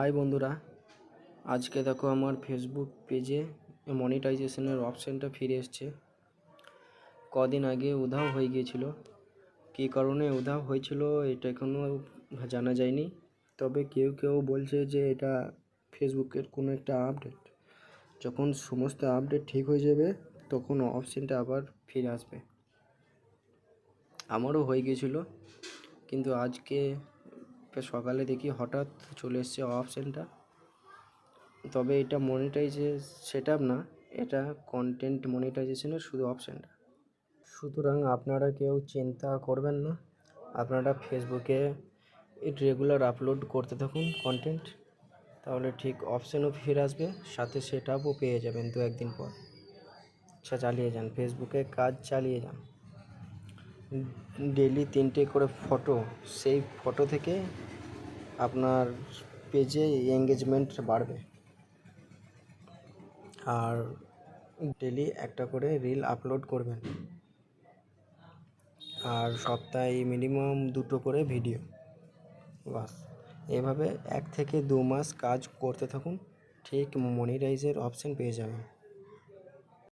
High বন্ধুরা, আজকে দেখো আমার ফেসবুক পেজে মনিটাইজেশনের অপশানটা ফিরে এসছে। কদিন আগে উধাও হয়ে গিয়েছিল। কী কারণে উধাও হয়েছিল এটা এখনও জানা যায়নি, তবে কেউ কেউ বলছে যে এটা ফেসবুকের কোনো একটা আপডেট। যখন সমস্ত আপডেট ঠিক হয়ে যাবে তখন অপশানটা আবার ফিরে আসবে। আমারও হয়ে গিয়েছিল, কিন্তু আজকে সকালে দেখি হঠাৎ চলে এসছে অপশানটা। তবে এটা সেটআপ না, এটা কন্টেন্ট মনিটাইজেশনের শুধু অপশানটা। সুতরাং আপনারা কেউ চিন্তা করবেন না, আপনারা ফেসবুকে রেগুলার আপলোড করতে থাকুন কন্টেন্ট, তাহলে ঠিক অপশানও ফিরে আসবে, সাথে সেটআপও পেয়ে যাবেন 2-1 দিন পর। আচ্ছা, চালিয়ে যান, ফেসবুকে কাজ চালিয়ে যান। ডেলি 3টে করে ফটো, সেই ফটো থেকে আপনার পেজে এঙ্গেজমেন্ট বাড়বে। আর ডেলি একটা করে রিল আপলোড করবেন, আর সপ্তাহে মিনিমাম 2টো করে ভিডিও। বাস, এভাবে 1 থেকে 2 মাস কাজ করতে থাকুন, ঠিক মনিটাইজের অপশান পেয়ে যাবেন।